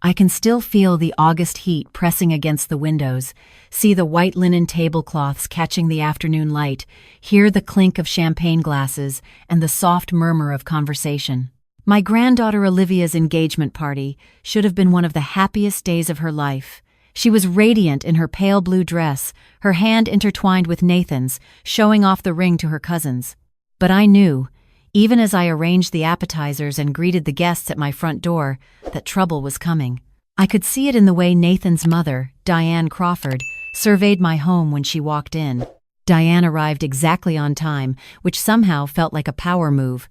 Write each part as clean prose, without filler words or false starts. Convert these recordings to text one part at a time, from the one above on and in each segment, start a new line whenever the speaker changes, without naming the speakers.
I can still feel the August heat pressing against the windows, see the white linen tablecloths catching the afternoon light, hear the clink of champagne glasses and the soft murmur of conversation. My granddaughter Olivia's engagement party should have been one of the happiest days of her life. She was radiant in her pale blue dress, her hand intertwined with Nathan's, showing off the ring to her cousins. But I knew, even as I arranged the appetizers and greeted the guests at my front door, that trouble was coming. I could see it in the way Nathan's mother, Diane Crawford, surveyed my home when she walked in. Diane arrived exactly on time, which somehow felt like a power move.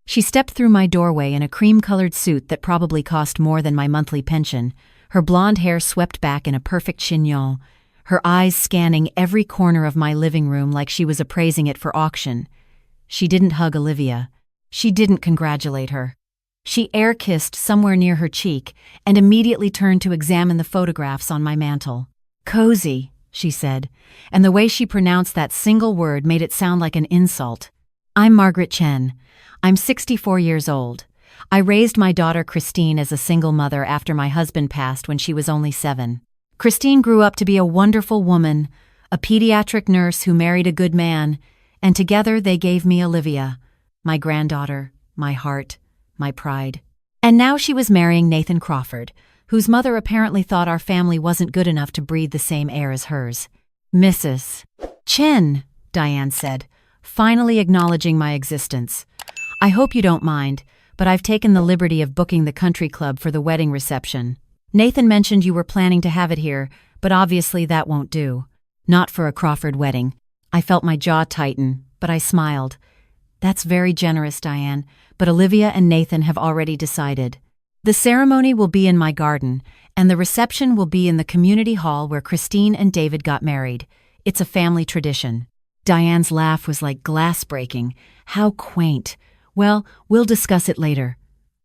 She stepped through my doorway in a cream-colored suit that probably cost more than my monthly pension, her blonde hair swept back in a perfect chignon, her eyes scanning every corner of my living room like she was appraising it for auction. She didn't hug Olivia. She didn't congratulate her. She air-kissed somewhere near her cheek and immediately turned to examine the photographs on my mantel. "Cozy," she said, and the way she pronounced that single word made it sound like an insult. "I'm Margaret Chen. I'm 64 years old. I raised my daughter Christine as a single mother after my husband passed when she was only 7. Christine grew up to be a wonderful woman, a pediatric nurse who married a good man, and together they gave me Olivia, my granddaughter, my heart, my pride. And now she was marrying Nathan Crawford, whose mother apparently thought our family wasn't good enough to breathe the same air as hers. "Mrs. Chen," Diane said, finally acknowledging my existence. "I hope you don't mind, but I've taken the liberty of booking the country club for the wedding reception. Nathan mentioned you were planning to have it here, but obviously that won't do. Not for a Crawford wedding." I felt my jaw tighten, but I smiled. "That's very generous, Diane, but Olivia and Nathan have already decided. The ceremony will be in my garden, and the reception will be in the community hall where Christine and David got married. It's a family tradition." Diane's laugh was like glass breaking. How quaint. "Well, we'll discuss it later.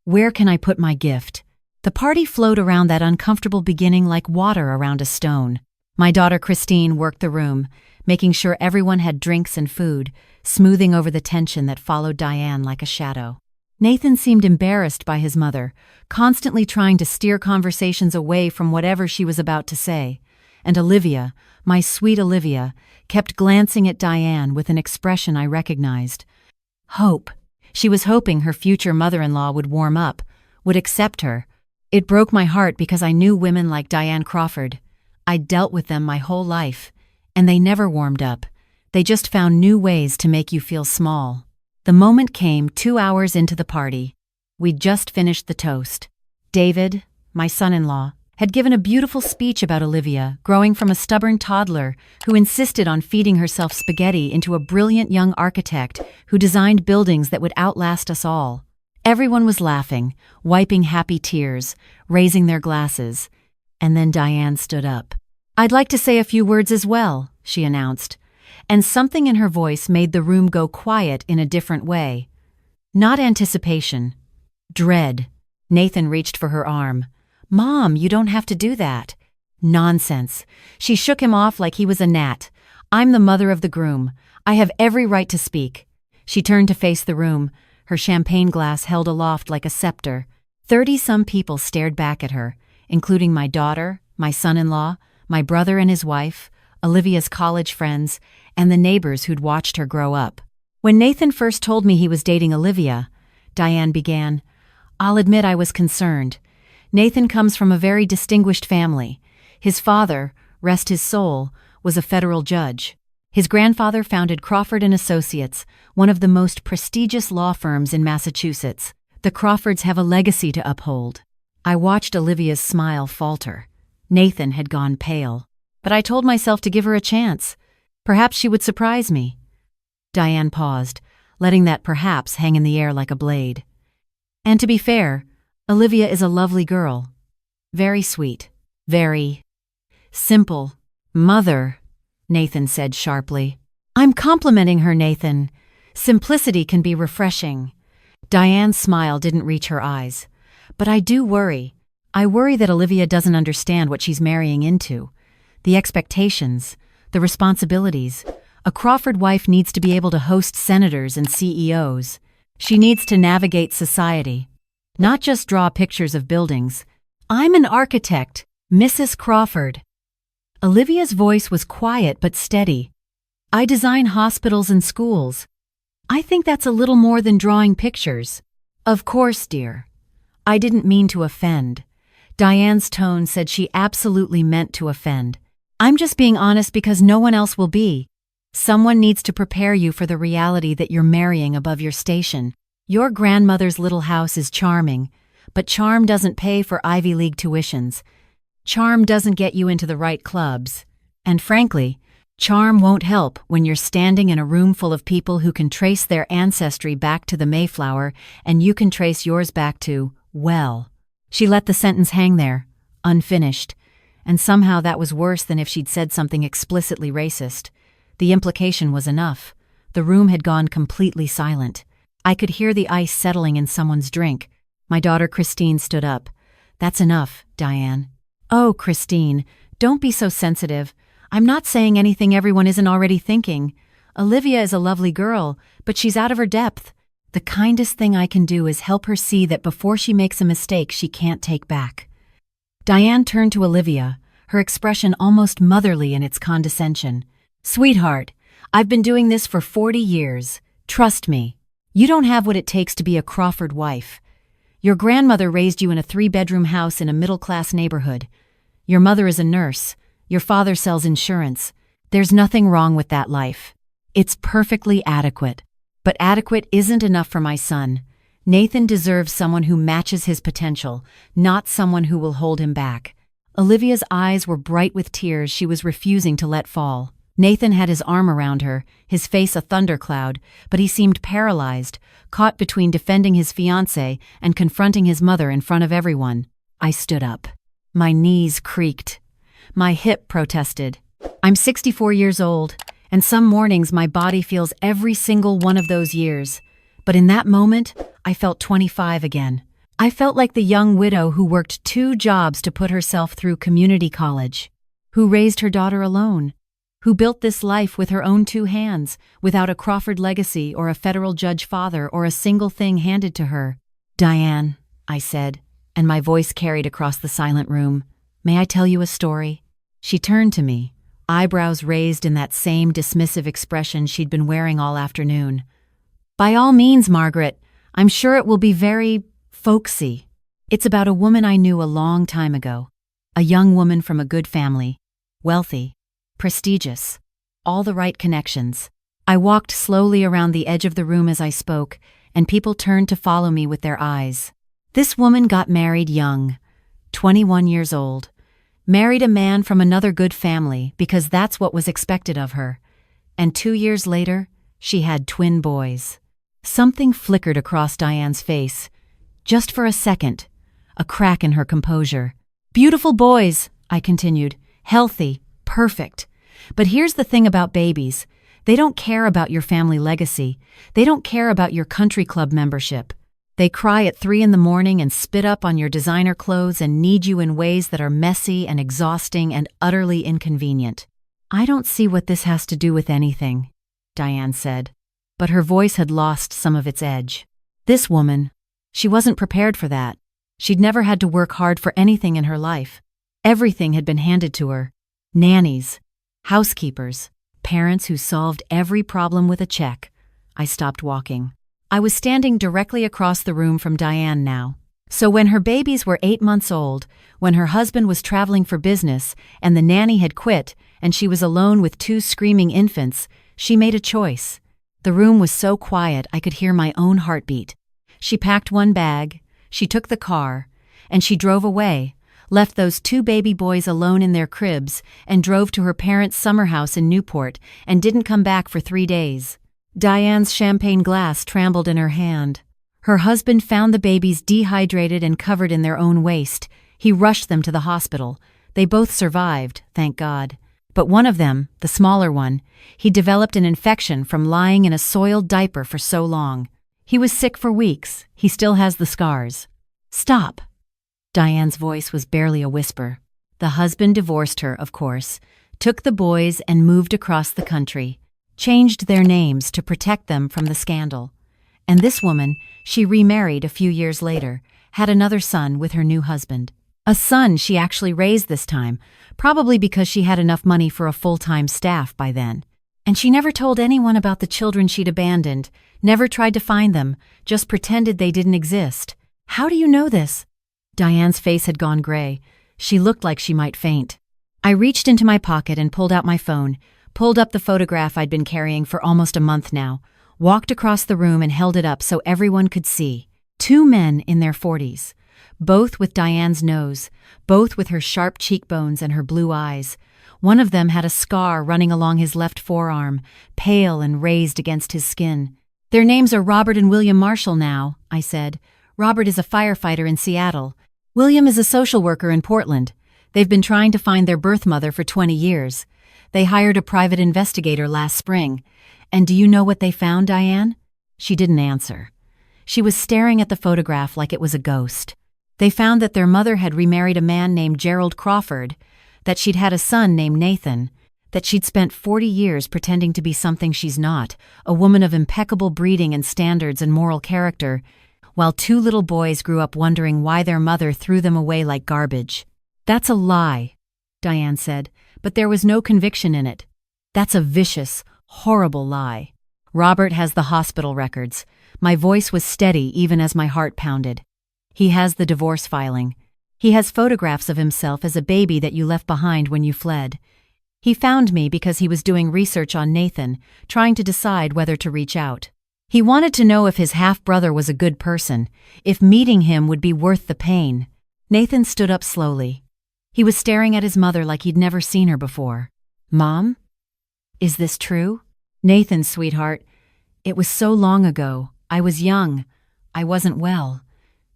Where can I put my gift?" The party flowed around that uncomfortable beginning like water around a stone. My daughter Christine worked the room, making sure everyone had drinks and food, smoothing over the tension that followed Diane like a shadow. Nathan seemed embarrassed by his mother, constantly trying to steer conversations away from whatever she was about to say. And Olivia, my sweet Olivia, kept glancing at Diane with an expression I recognized. Hope. She was hoping her future mother-in-law would warm up, would accept her. It broke my heart because I knew women like Diane Crawford. I'd dealt with them my whole life, and they never warmed up. They just found new ways to make you feel small. The moment came 2 hours into the party. We'd just finished the toast. David, my son-in-law, had given a beautiful speech about Olivia, growing from a stubborn toddler who insisted on feeding herself spaghetti into a brilliant young architect who designed buildings that would outlast us all. Everyone was laughing, wiping happy tears, raising their glasses. And then Diane stood up. "I'd like to say a few words as well," she announced, and something in her voice made the room go quiet in a different way. Not anticipation. Dread. Nathan reached for her arm. "Mom, you don't have to do that." Nonsense. She shook him off like he was a gnat. "I'm the mother of the groom. I have every right to speak." She turned to face the room, her champagne glass held aloft like a scepter. 30-some people stared back at her, including my daughter, my son-in-law, my brother and his wife, Olivia's college friends, and the neighbors who'd watched her grow up. When Nathan first told me he was dating Olivia, Diane began, "I'll admit I was concerned. Nathan comes from a very distinguished family. His father, rest his soul, was a federal judge. His grandfather founded Crawford & Associates, one of the most prestigious law firms in Massachusetts. The Crawfords have a legacy to uphold." I watched Olivia's smile falter. Nathan had gone pale. But I told myself to give her a chance. Perhaps she would surprise me. Diane paused, letting that perhaps hang in the air like a blade. "And to be fair, Olivia is a lovely girl. Very sweet. Very simple." "Mother," Nathan said sharply. "I'm complimenting her, Nathan. Simplicity can be refreshing." Diane's smile didn't reach her eyes. "But I do worry. I worry that Olivia doesn't understand what she's marrying into. The expectations, the responsibilities. A Crawford wife needs to be able to host senators and CEOs. She needs to navigate society. Not just draw pictures of buildings. I'm an architect, Mrs. Crawford. Olivia's voice was quiet but steady. I design hospitals and schools. I think that's a little more than drawing pictures. Of course, dear. I didn't mean to offend. Diane's tone said she absolutely meant to offend. I'm just being honest because no one else will be. Someone needs to prepare you for the reality that you're marrying above your station. Your grandmother's little house is charming, but charm doesn't pay for Ivy League tuitions. Charm doesn't get you into the right clubs. And frankly, charm won't help when you're standing in a room full of people who can trace their ancestry back to the Mayflower and you can trace yours back to, well. She let the sentence hang there, unfinished, and somehow that was worse than if she'd said something explicitly racist. The implication was enough. The room had gone completely silent. I could hear the ice settling in someone's drink. My daughter Christine stood up. That's enough, Diane. Oh, Christine, don't be so sensitive. I'm not saying anything everyone isn't already thinking. Olivia is a lovely girl, but she's out of her depth. The kindest thing I can do is help her see that before she makes a mistake she can't take back. Diane turned to Olivia, her expression almost motherly in its condescension. Sweetheart, I've been doing this for 40 years. Trust me. You don't have what it takes to be a Crawford wife. Your grandmother raised you in a 3-bedroom house in a middle-class neighborhood. Your mother is a nurse. Your father sells insurance. There's nothing wrong with that life. It's perfectly adequate. But adequate isn't enough for my son. Nathan deserves someone who matches his potential, not someone who will hold him back. Olivia's eyes were bright with tears she was refusing to let fall. Nathan had his arm around her, his face a thundercloud, but he seemed paralyzed, caught between defending his fiancée and confronting his mother in front of everyone. I stood up. My knees creaked. My hip protested. I'm 64 years old, and some mornings my body feels every single one of those years. But in that moment, I felt 25 again. I felt like the young widow who worked 2 jobs to put herself through community college, who raised her daughter alone, who built this life with her own 2 hands, without a Crawford legacy or a federal judge father or a single thing handed to her. Diane, I said, and my voice carried across the silent room. May I tell you a story? She turned to me, eyebrows raised in that same dismissive expression she'd been wearing all afternoon. By all means, Margaret. I'm sure it will be very folksy. It's about a woman I knew a long time ago. A young woman from a good family. Wealthy. Prestigious. All the right connections. I walked slowly around the edge of the room as I spoke, and people turned to follow me with their eyes. This woman got married young, 21 years old. Married a man from another good family because that's what was expected of her. And 2 years later, she had twin boys. Something flickered across Diane's face. Just for a second, a crack in her composure. Beautiful boys, I continued. Healthy, perfect. But here's the thing about babies. They don't care about your family legacy. They don't care about your country club membership. They cry at 3 a.m. and spit up on your designer clothes and need you in ways that are messy and exhausting and utterly inconvenient. I don't see what this has to do with anything, Diane said, but her voice had lost some of its edge. This woman, she wasn't prepared for that. She'd never had to work hard for anything in her life. Everything had been handed to her. Nannies, housekeepers, parents who solved every problem with a check. I stopped walking. I was standing directly across the room from Diane now. So when her babies were 8 months old, when her husband was traveling for business and the nanny had quit and she was alone with 2 screaming infants, she made a choice. The room was so quiet I could hear my own heartbeat. She packed 1 bag, she took the car, and she drove away, left those 2 baby boys alone in their cribs, and drove to her parents' summer house in Newport and didn't come back for 3 days. Diane's champagne glass trembled in her hand. Her husband found the babies dehydrated and covered in their own waste. He rushed them to the hospital. They both survived, thank God. But one of them, the smaller one, he developed an infection from lying in a soiled diaper for so long. He was sick for weeks. He still has the scars. Stop. Diane's voice was barely a whisper. The husband divorced her, of course, took the boys and moved across the country, changed their names to protect them from the scandal. And this woman, she remarried a few years later, had another son with her new husband. A son she actually raised this time, probably because she had enough money for a full-time staff by then. And she never told anyone about the children she'd abandoned, never tried to find them, just pretended they didn't exist. How do you know this? Diane's face had gone gray. She looked like she might faint. I reached into my pocket and pulled out my phone, pulled up the photograph I'd been carrying for almost a month now, walked across the room and held it up so everyone could see. 2 men in their 40s, both with Diane's nose, both with her sharp cheekbones and her blue eyes. One of them had a scar running along his left forearm, pale and raised against his skin. Their names are Robert and William Marshall now, I said. Robert is a firefighter in Seattle. William is a social worker in Portland. They've been trying to find their birth mother for 20 years. They hired a private investigator last spring. And do you know what they found, Diane? She didn't answer. She was staring at the photograph like it was a ghost. They found that their mother had remarried a man named Gerald Crawford, that she'd had a son named Nathan, that she'd spent 40 years pretending to be something she's not, a woman of impeccable breeding and standards and moral character, while 2 little boys grew up wondering why their mother threw them away like garbage. That's a lie, Diane said, but there was no conviction in it. That's a vicious, horrible lie. Robert has the hospital records. My voice was steady even as my heart pounded. He has the divorce filing. He has photographs of himself as a baby that you left behind when you fled. He found me because he was doing research on Nathan, trying to decide whether to reach out. He wanted to know if his half-brother was a good person, if meeting him would be worth the pain. Nathan stood up slowly. He was staring at his mother like he'd never seen her before. Mom? Is this true? Nathan, sweetheart, it was so long ago. I was young. I wasn't well.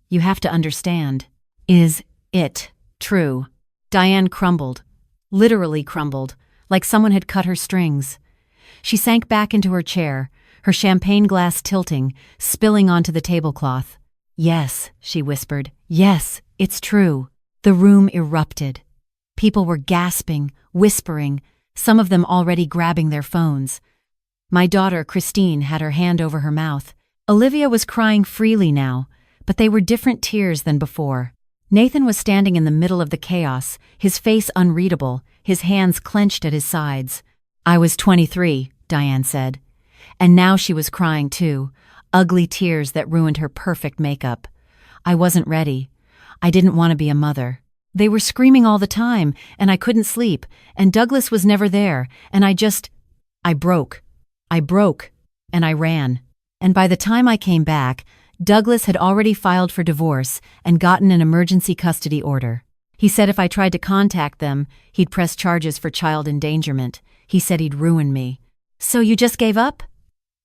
You have to understand. Is it true? Diane crumbled, literally crumbled, like someone had cut her strings. She sank back into her chair, her champagne glass tilting, spilling onto the tablecloth. Yes, she whispered. Yes, it's true. The room erupted. People were gasping, whispering, some of them already grabbing their phones. My daughter, Christine, had her hand over her mouth. Olivia was crying freely now, but they were different tears than before. Nathan was standing in the middle of the chaos, his face unreadable, his hands clenched at his sides. I was 23, Diane said. And now she was crying too, ugly tears that ruined her perfect makeup. I wasn't ready. I didn't want to be a mother. They were screaming all the time, and I couldn't sleep, and Douglas was never there, and I broke. I broke, and I ran. And by the time I came back, Douglas had already filed for divorce and gotten an emergency custody order. He said if I tried to contact them, he'd press charges for child endangerment. He said he'd ruin me. So you just gave up?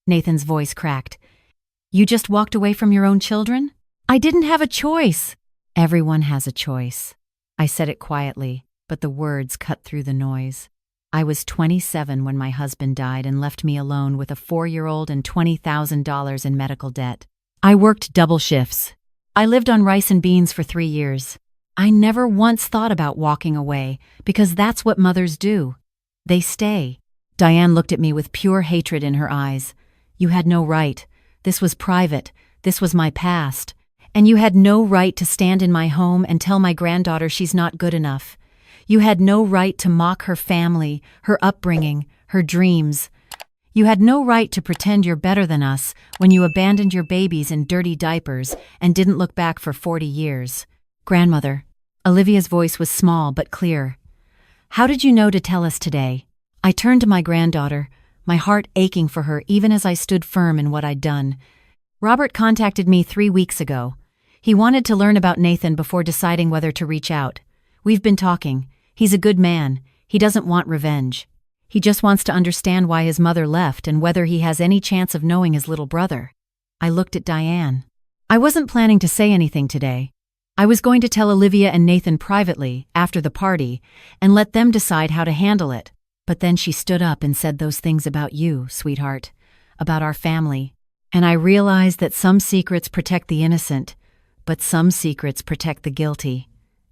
Nathan's voice cracked. You just walked away from your own children? I didn't have a choice. Everyone has a choice. I said it quietly, but the words cut through the noise. I was 27 when my husband died and left me alone with a 4-year-old and $20,000 in medical debt. I worked double shifts. I lived on rice and beans for 3 years. I never once thought about walking away, because that's what mothers do. They stay. Diane looked at me with pure hatred in her eyes. You had no right. This was private. This was my past. And you had no right to stand in my home and tell my granddaughter she's not good enough. You had no right to mock her family, her upbringing, her dreams. You had no right to pretend you're better than us when you abandoned your babies in dirty diapers and didn't look back for 40 years. Grandmother. Olivia's voice was small but clear. How did you know to tell us today? I turned to my granddaughter, my heart aching for her even as I stood firm in what I'd done. Robert contacted me 3 weeks ago. He wanted to learn about Nathan before deciding whether to reach out. We've been talking. He's a good man. He doesn't want revenge. He just wants to understand why his mother left and whether he has any chance of knowing his little brother. I looked at Diane. I wasn't planning to say anything today. I was going to tell Olivia and Nathan privately, after the party, and let them decide how to handle it. But then she stood up and said those things about you, sweetheart, about our family. And I realized that some secrets protect the innocent, but some secrets protect the guilty.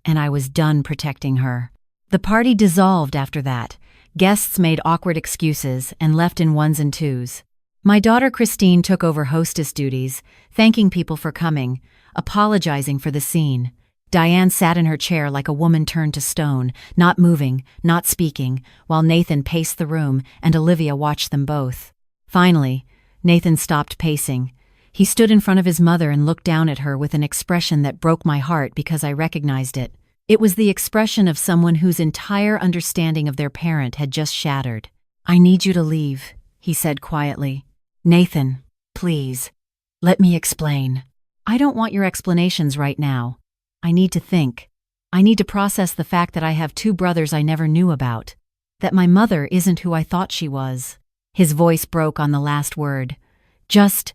And I was done protecting her. The party dissolved after that. Guests made awkward excuses and left in ones and twos. My daughter Christine took over hostess duties, thanking people for coming, apologizing for the scene. Diane sat in her chair like a woman turned to stone, not moving, not speaking, while Nathan paced the room and Olivia watched them both. Finally, Nathan stopped pacing. He stood in front of his mother and looked down at her with an expression that broke my heart because I recognized it. It was the expression of someone whose entire understanding of their parent had just shattered. "I need you to leave," he said quietly. "Nathan, please. Let me explain. I don't want your explanations right now. I need to think. I need to process the fact that I have two brothers I never knew about. That my mother isn't who I thought she was." His voice broke on the last word. "Just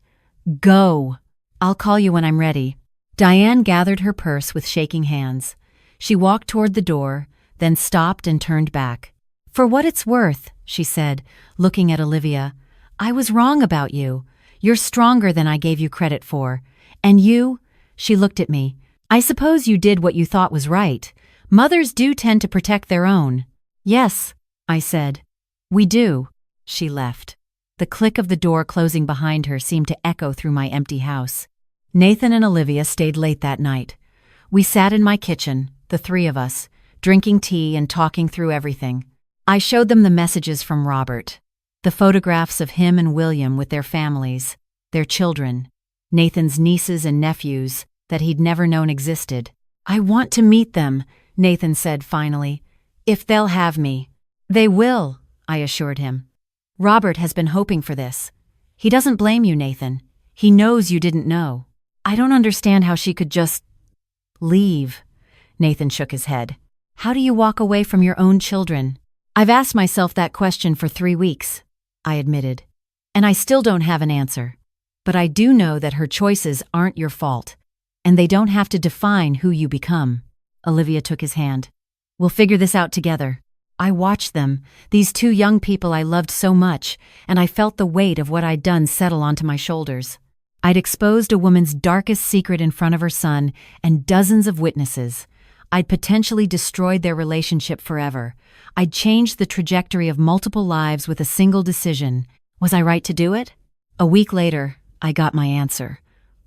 go. I'll call you when I'm ready." Diane gathered her purse with shaking hands. She walked toward the door, then stopped and turned back. "For what it's worth," she said, looking at Olivia, "I was wrong about you. You're stronger than I gave you credit for. And you," she looked at me, "I suppose you did what you thought was right. Mothers do tend to protect their own." "Yes," I said. "We do." She left. The click of the door closing behind her seemed to echo through my empty house. Nathan and Olivia stayed late that night. We sat in my kitchen, the three of us, drinking tea and talking through everything. I showed them the messages from Robert. The photographs of him and William with their families, their children, Nathan's nieces and nephews that he'd never known existed. "I want to meet them," Nathan said finally. "If they'll have me." "They will," I assured him. "Robert has been hoping for this. He doesn't blame you, Nathan. He knows you didn't know." "I don't understand how she could just leave." Nathan shook his head. "How do you walk away from your own children?" "I've asked myself that question for 3 weeks," I admitted. "And I still don't have an answer. But I do know that her choices aren't your fault, and they don't have to define who you become." Olivia took his hand. "We'll figure this out together." I watched them, these two young people I loved so much, and I felt the weight of what I'd done settle onto my shoulders. I'd exposed a woman's darkest secret in front of her son and dozens of witnesses. I'd potentially destroyed their relationship forever. I'd changed the trajectory of multiple lives with a single decision. Was I right to do it? A week later, I got my answer.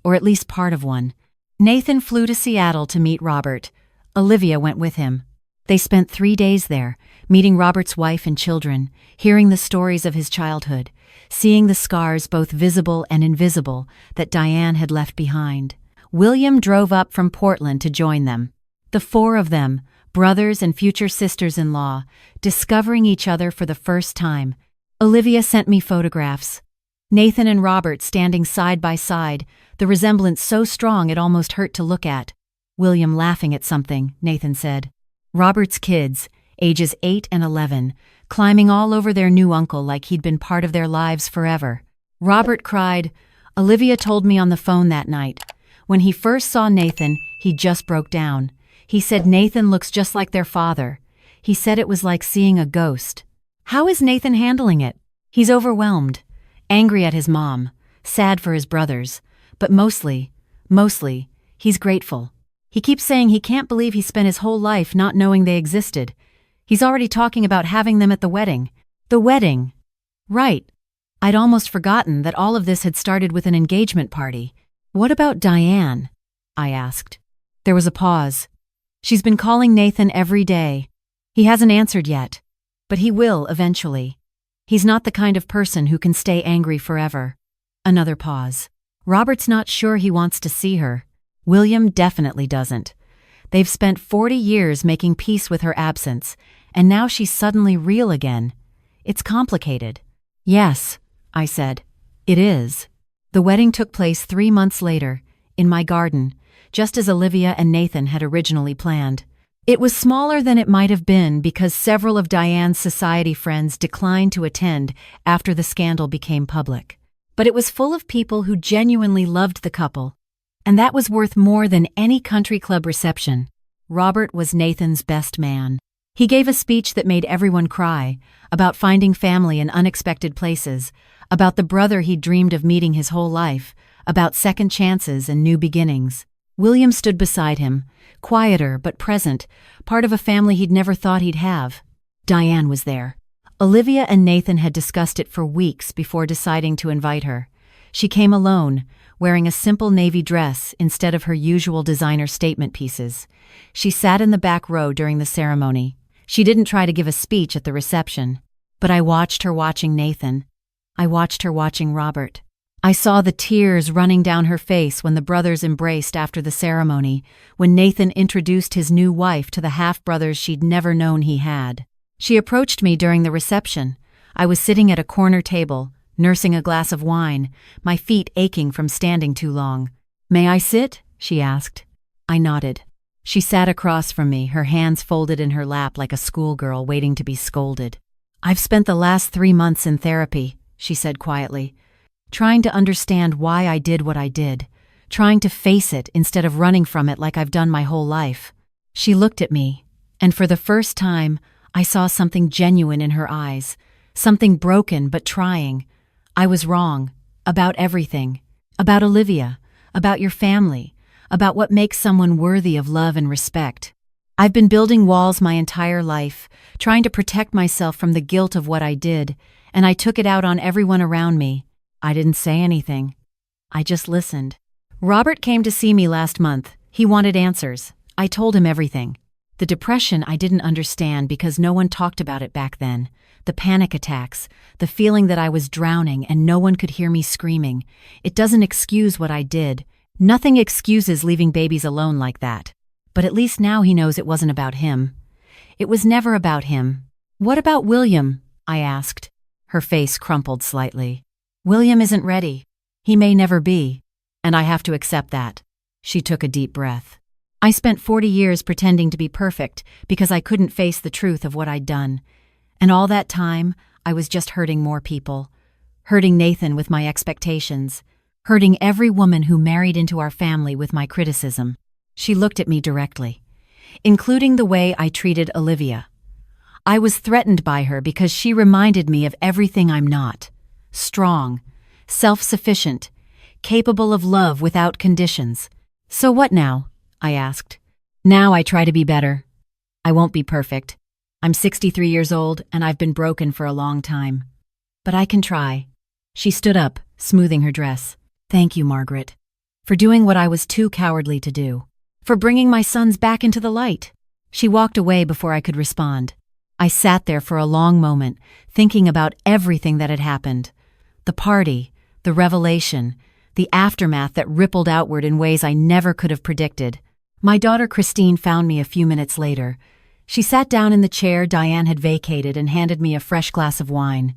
Or at least part of one. Nathan flew to Seattle to meet Robert. Olivia went with him. They spent 3 days there, meeting Robert's wife and children, hearing the stories of his childhood, seeing the scars both visible and invisible that Diane had left behind. William drove up from Portland to join them. The 4 of them, brothers and future sisters-in-law, discovering each other for the first time. Olivia sent me photographs. Nathan and Robert standing side by side, the resemblance so strong it almost hurt to look at. William laughing at something, Nathan said. Robert's kids, ages 8 and 11, climbing all over their new uncle like he'd been part of their lives forever. Robert cried. Olivia told me on the phone that night. When he first saw Nathan, he just broke down. He said Nathan looks just like their father. He said it was like seeing a ghost. How is Nathan handling it? He's overwhelmed, angry at his mom, sad for his brothers, but mostly, he's grateful. He keeps saying he can't believe he spent his whole life not knowing they existed. He's already talking about having them at the wedding. The wedding. Right. I'd almost forgotten that all of this had started with an engagement party. What about Diane? I asked. There was a pause. She's been calling Nathan every day. He hasn't answered yet, but he will eventually. He's not the kind of person who can stay angry forever. Another pause. Robert's not sure he wants to see her. William definitely doesn't. They've spent 40 years making peace with her absence, and now she's suddenly real again. It's complicated. Yes, I said. It is. The wedding took place 3 months later, in my garden, just as Olivia and Nathan had originally planned. It was smaller than it might have been because several of Diane's society friends declined to attend after the scandal became public. But it was full of people who genuinely loved the couple, and that was worth more than any country club reception. Robert was Nathan's best man. He gave a speech that made everyone cry, about finding family in unexpected places, about the brother he'd dreamed of meeting his whole life, about second chances and new beginnings. William stood beside him, quieter but present, part of a family he'd never thought he'd have. Diane was there. Olivia and Nathan had discussed it for weeks before deciding to invite her. She came alone, wearing a simple navy dress instead of her usual designer statement pieces. She sat in the back row during the ceremony. She didn't try to give a speech at the reception. But I watched her watching Nathan. I watched her watching Robert. I saw the tears running down her face when the brothers embraced after the ceremony, when Nathan introduced his new wife to the half-brothers she'd never known he had. She approached me during the reception. I was sitting at a corner table, nursing a glass of wine, my feet aching from standing too long. "May I sit?" she asked. I nodded. She sat across from me, her hands folded in her lap like a schoolgirl waiting to be scolded. "I've spent the last 3 months in therapy," she said quietly, "trying to understand why I did what I did, trying to face it instead of running from it like I've done my whole life." She looked at me, and for the first time, I saw something genuine in her eyes, something broken but trying. "I was wrong. About everything. About Olivia. About your family. About what makes someone worthy of love and respect. I've been building walls my entire life, trying to protect myself from the guilt of what I did, and I took it out on everyone around me. I didn't say anything. I just listened. Robert came to see me last month. He wanted answers. I told him everything. The depression I didn't understand because no one talked about it back then. The panic attacks, the feeling that I was drowning and no one could hear me screaming. It doesn't excuse what I did. Nothing excuses leaving babies alone like that. But at least now he knows it wasn't about him. It was never about him. "What about William?" I asked. Her face crumpled slightly. "William isn't ready. He may never be. And I have to accept that." She took a deep breath. "I spent 40 years pretending to be perfect because I couldn't face the truth of what I'd done. And all that time, I was just hurting more people. Hurting Nathan with my expectations. Hurting every woman who married into our family with my criticism." She looked at me directly, including the way I treated Olivia. I was threatened by her because she reminded me of everything I'm not. Strong, self-sufficient, capable of love without conditions. "So what now?" I asked. "Now I try to be better. I won't be perfect. I'm 63 years old and I've been broken for a long time. But I can try." She stood up, smoothing her dress. "Thank you, Margaret, for doing what I was too cowardly to do. For bringing my sons back into the light." She walked away before I could respond. I sat there for a long moment, thinking about everything that had happened. The party, the revelation, the aftermath that rippled outward in ways I never could have predicted. My daughter Christine found me a few minutes later. She sat down in the chair Diane had vacated and handed me a fresh glass of wine.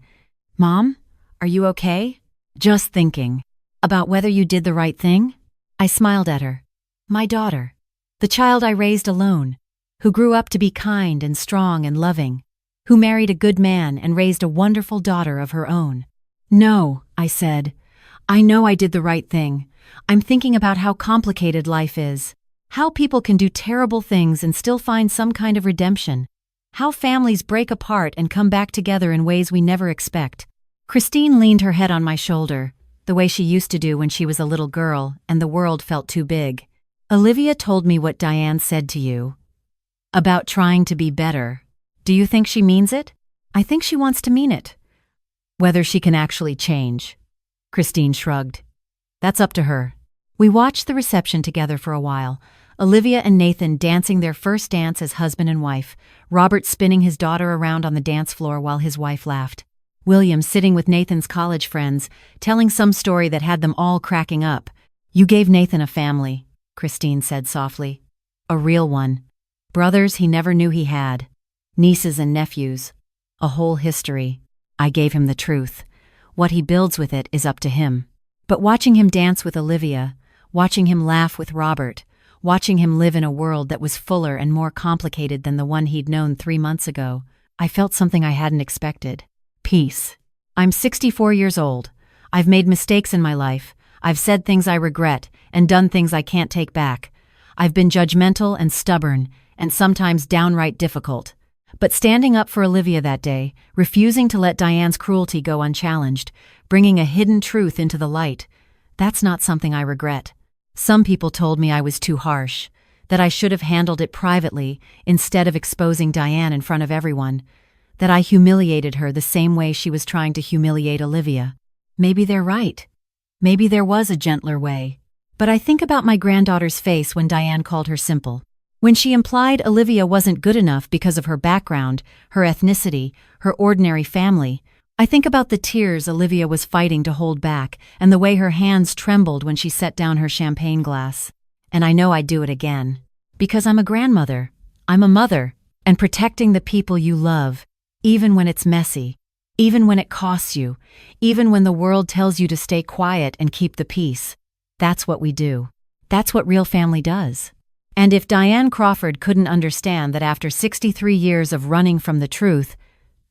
"Mom, are you okay?" "Just thinking. About whether you did the right thing?" I smiled at her. "My daughter. The child I raised alone, who grew up to be kind and strong and loving, who married a good man and raised a wonderful daughter of her own." "No," I said. "I know I did the right thing. I'm thinking about how complicated life is. How people can do terrible things and still find some kind of redemption. How families break apart and come back together in ways we never expect." Christine leaned her head on my shoulder, the way she used to do when she was a little girl and the world felt too big. "Olivia told me what Diane said to you. About trying to be better. Do you think she means it?" "I think she wants to mean it. Whether she can actually change." Christine shrugged. "That's up to her." We watched the reception together for a while. Olivia and Nathan dancing their first dance as husband and wife, Robert spinning his daughter around on the dance floor while his wife laughed. William sitting with Nathan's college friends, telling some story that had them all cracking up. "You gave Nathan a family," Christine said softly. "A real one. Brothers he never knew he had. Nieces and nephews. A whole history. I gave him the truth. What he builds with it is up to him." But watching him dance with Olivia, watching him laugh with Robert, watching him live in a world that was fuller and more complicated than the one he'd known 3 months ago, I felt something I hadn't expected. Peace. I'm 64 years old. I've made mistakes in my life. I've said things I regret and done things I can't take back. I've been judgmental and stubborn and sometimes downright difficult. But standing up for Olivia that day, refusing to let Diane's cruelty go unchallenged, bringing a hidden truth into the light, that's not something I regret. Some people told me I was too harsh, that I should have handled it privately instead of exposing Diane in front of everyone, that I humiliated her the same way she was trying to humiliate Olivia. Maybe they're right. Maybe there was a gentler way. But I think about my granddaughter's face when Diane called her simple. When she implied Olivia wasn't good enough because of her background, her ethnicity, her ordinary family, I think about the tears Olivia was fighting to hold back and the way her hands trembled when she set down her champagne glass. And I know I'd do it again. Because I'm a grandmother, I'm a mother, and protecting the people you love, even when it's messy, even when it costs you, even when the world tells you to stay quiet and keep the peace. That's what we do. That's what real family does. And if Diane Crawford couldn't understand that after 63 years of running from the truth,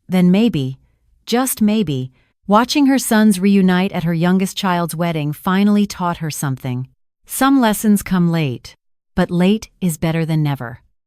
then maybe, just maybe, watching her sons reunite at her youngest child's wedding finally taught her something. Some lessons come late, but late is better than never.